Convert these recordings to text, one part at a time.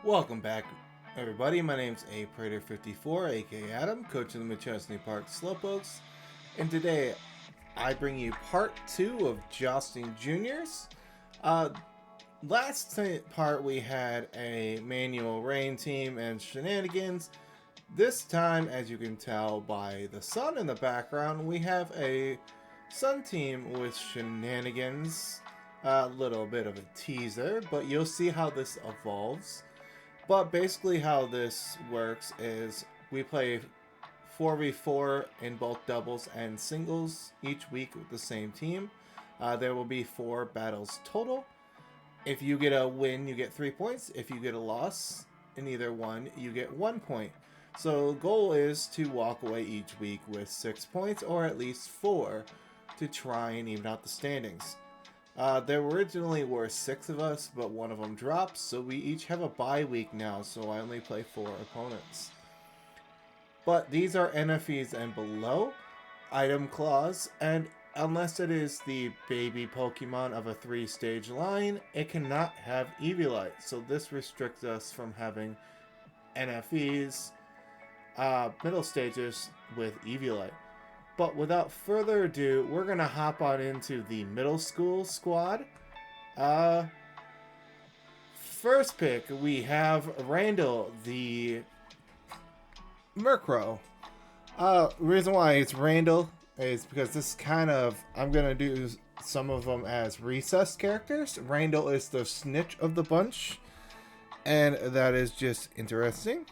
Welcome back, everybody. My name's A Prater 54, aka Adam, coach of the Machesney Park Slowpokes, and today I bring you part 2 of Jousting Juniors. Uh, part we had a manual rain team and shenanigans. This time, as you can tell by the sun in the background, we have a sun team with shenanigans. A little bit of a teaser, but you'll see how this evolves. But basically, how this works is we play 4v4 in both doubles and singles each week with the same team. There will be 4 battles total. If you get a win, you get 3 points. If you get a loss in either one, you get 1 point. So, goal is to walk away each week with 6 points or at least 4 to try and even out the standings. There originally were 6 of us, but one of them dropped, so we each have a bye week now, so I only play 4 opponents. But these are NFEs and below, item clause, and unless it is the baby Pokemon of a 3-stage line, it cannot have Eviolite, so this restricts us from having NFEs, middle stages with Eviolite. But without further ado, we're going to hop on into the middle school squad. First pick, we have Randall, the Murkrow. Reason why it's Randall is because this kind of, I'm going to do some of them as recess characters. Randall is the snitch of the bunch, and that is just interesting.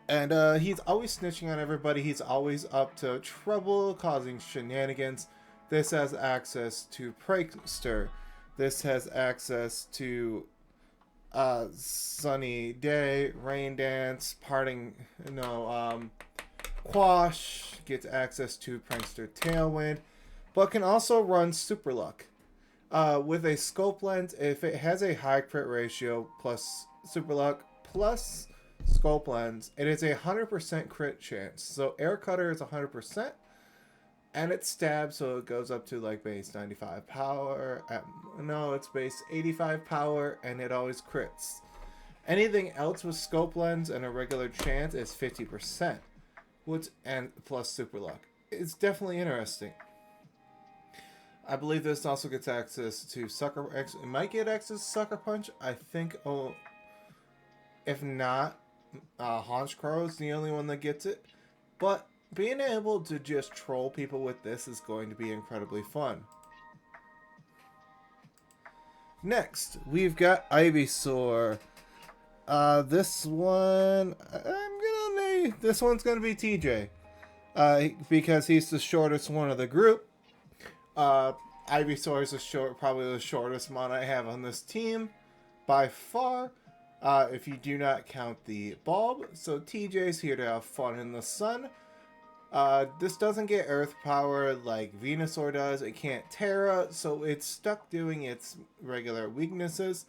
And he's always snitching on everybody. He's always up to trouble, causing shenanigans. This has access to Prankster. This has access to Sunny Day, Rain Dance, Quash. Gets access to Prankster Tailwind, but can also run Super Luck. With a Scope Lens, if it has a high crit ratio plus Super Luck plus Scope Lens, it is a 100% crit chance. So Air Cutter is 100%, and it stabs, so it goes up to like base 95 power. It's base 85 power, and it always crits. Anything else with Scope Lens and a regular chance is 50%, and plus Super Luck. It's definitely interesting. I believe this also gets access to Sucker. It might get access to Sucker Punch. I think. If not, Honchkrow is the only one that gets it. But being able to just troll people with this is going to be incredibly fun. Next, we've got Ivysaur. This one, this one's gonna be TJ. Because he's the shortest one of the group. Ivysaur is probably the shortest mon I have on this team by far. If you do not count the bulb. So TJ's here to have fun in the sun. This doesn't get earth power like Venusaur does. It can't Terra, so it's stuck doing its regular weaknesses.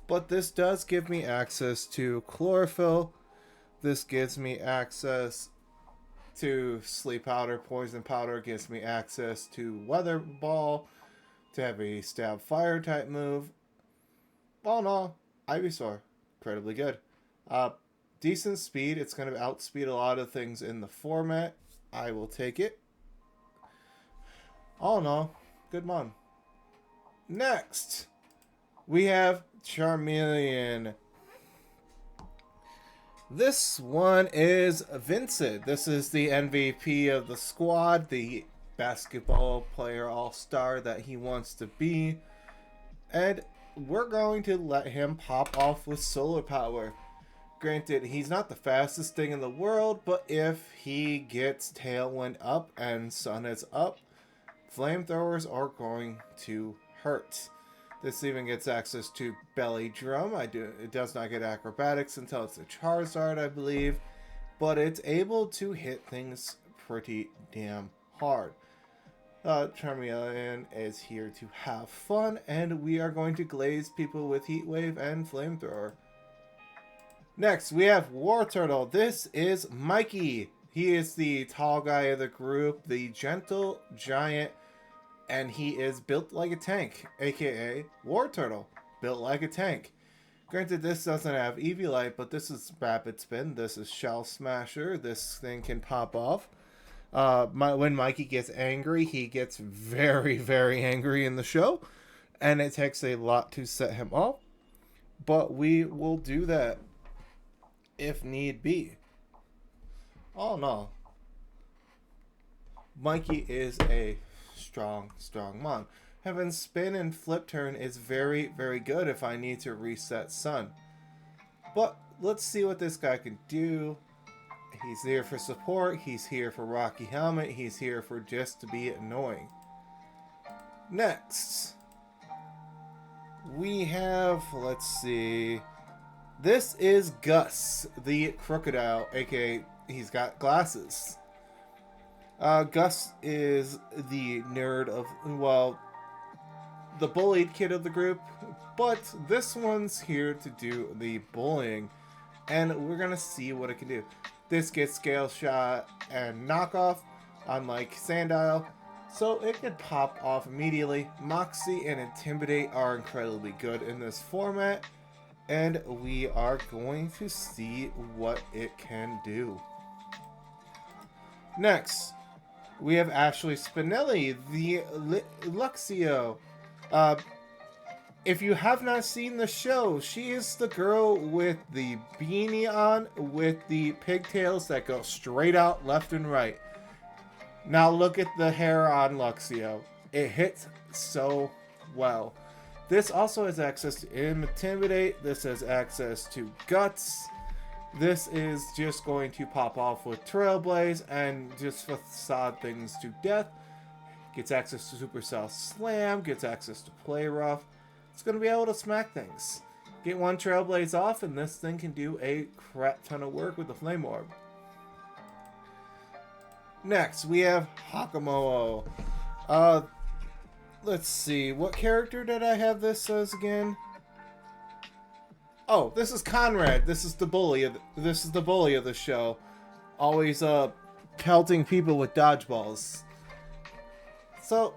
But this does give me access to Chlorophyll. This gives me access to Sleep Powder. Poison Powder gives me access to Weather Ball to have a Stab Fire type move. All in all, Ivysaur. Incredibly good. Decent speed. It's going to outspeed a lot of things in the format. I will take it. All in all, good mon. Next, we have Charmeleon. This one is Vincent. This is the MVP of the squad, the basketball player all-star that he wants to be. And we're going to let him pop off with solar power. Granted, he's not the fastest thing in the world, but if he gets Tailwind up and Sun is up, flamethrowers are going to hurt. This even gets access to Belly Drum. It does not get acrobatics until it's a Charizard, I believe, but it's able to hit things pretty damn hard. Charmeleon is here to have fun, and we are going to glaze people with Heat Wave and Flamethrower. Next, we have Wartortle. This is Mikey. He is the tall guy of the group, the gentle giant And he is built like a tank, aka War Turtle, built like a tank. Granted, this doesn't have Eviolite, but this is Rapid Spin, this is Shell Smasher, this thing can pop off. When Mikey gets angry, he gets very, very angry in the show, and it takes a lot to set him off, but we will do that if need be. Oh no. Mikey is a strong, strong mon. Having spin and flip turn is very, very good if I need to reset Sun. But let's see what this guy can do. He's there for support, he's here for Rocky Helmet, he's here for just to be annoying. Next, we have, let's see, this is Gus, the crocodile, aka he's got glasses. Gus is the nerd of, well, the bullied kid of the group, but this one's here to do the bullying, and we're gonna see what it can do. This gets scale shot and knockoff, unlike Sandile, so it can pop off immediately. Moxie and Intimidate are incredibly good in this format, and we are going to see what it can do. Next, we have Ashley Spinelli, the Luxio. If you have not seen the show, she is the girl with the beanie on with the pigtails that go straight out left and right. Now look at the hair on Luxio. It hits so well. This also has access to Intimidate. This has access to Guts. This is just going to pop off with Trailblaze and just facade things to death. Gets access to Supercell Slam. Gets access to Play Rough. It's going to be able to smack things. Get one Trailblaze off and this thing can do a crap ton of work with the Flame Orb. Next, we have Hakamo'o. Let's see. What character did I have this as again? Oh, this is Conrad. This is the bully of the show. Always pelting people with dodgeballs. So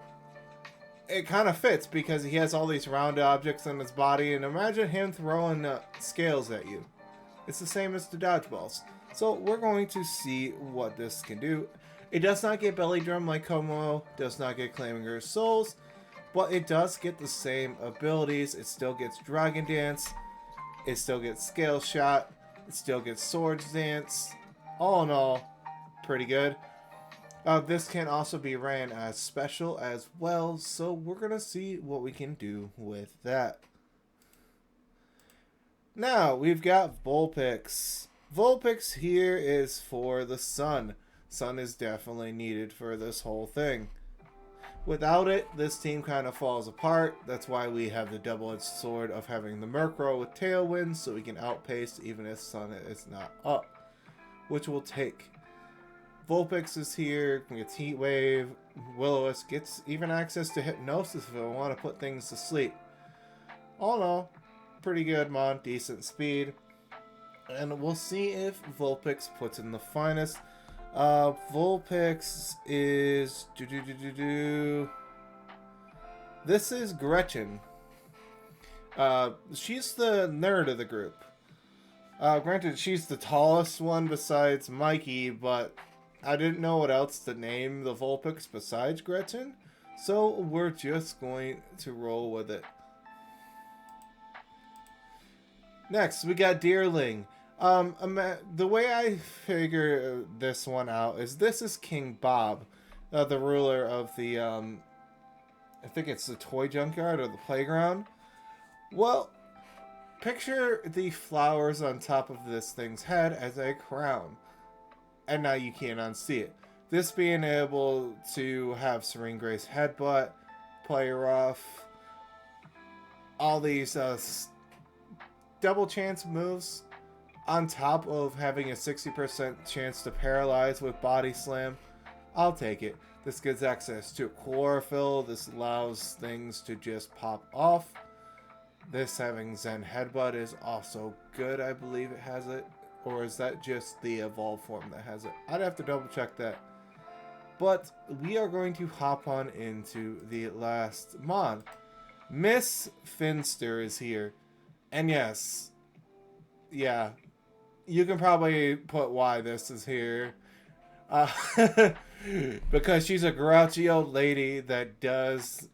it kind of fits because he has all these round objects in his body, and imagine him throwing scales at you. It's the same as the dodgeballs. So we're going to see what this can do. It does not get Belly Drum like Como, does not get Claiming Souls, but it does get the same abilities. It still gets Dragon Dance, it still gets Scale Shot, it still gets Swords Dance. All in all, pretty good. This can also be ran as special as well, so we're going to see what we can do with that. Now, we've got Vulpix. Vulpix here is for the Sun. Sun is definitely needed for this whole thing. Without it, this team kind of falls apart. That's why we have the double-edged sword of having the Murkrow with Tailwind, so we can outpace even if Sun is not up, which we'll take. Vulpix is here, gets Heat Wave, Will-O-Wisp gets even access to Hypnosis if I want to put things to sleep. All in all, pretty good mon, decent speed. And we'll see if Vulpix puts in the finest. Vulpix is... This is Gretchen. She's the nerd of the group. Granted, she's the tallest one besides Mikey, but I didn't know what else to name the Vulpix besides Gretchen, so we're just going to roll with it. Next, we got Deerling. The way I figure this one out is this is King Bob, the ruler of the, I think it's the toy junkyard or the playground. Well, picture the flowers on top of this thing's head as a crown. And now you can't unsee it. This being able to have Serene Grace Headbutt, Play Rough, all these double chance moves, on top of having a 60% chance to paralyze with Body Slam, I'll take it. This gives access to Chlorophyll. This allows things to just pop off. This having Zen Headbutt is also good. I believe it has it. Or is that just the evolved form that has it? I'd have to double check that. But we are going to hop on into the last mod. Miss Finster is here. And yes, yeah, you can probably put why this is here. Uh, because she's a grouchy old lady that does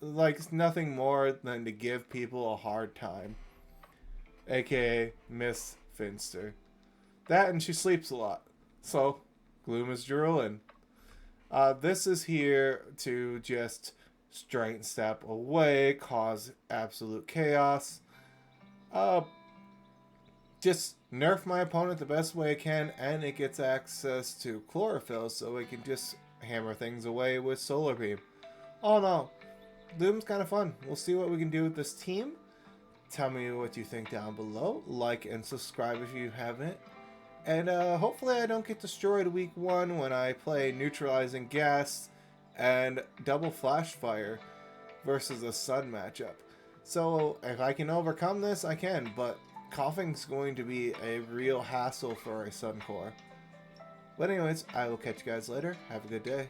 likes nothing more than to give people a hard time. AKA Miss Finster. That and she sleeps a lot. So, Gloom is drooling. This is here to just straight step away, cause absolute chaos. Uh, just nerf my opponent the best way I can, and it gets access to chlorophyll, so it can just hammer things away with solar beam. Oh no, Gloom's kind of fun. We'll see what we can do with this team. Tell me what you think down below. Like and subscribe if you haven't. And hopefully I don't get destroyed week 1 when I play Neutralizing Gas and Double Flash Fire versus a Sun matchup. So if I can overcome this, I can, but coughing's going to be a real hassle for a Sun Core. But anyways, I will catch you guys later. Have a good day.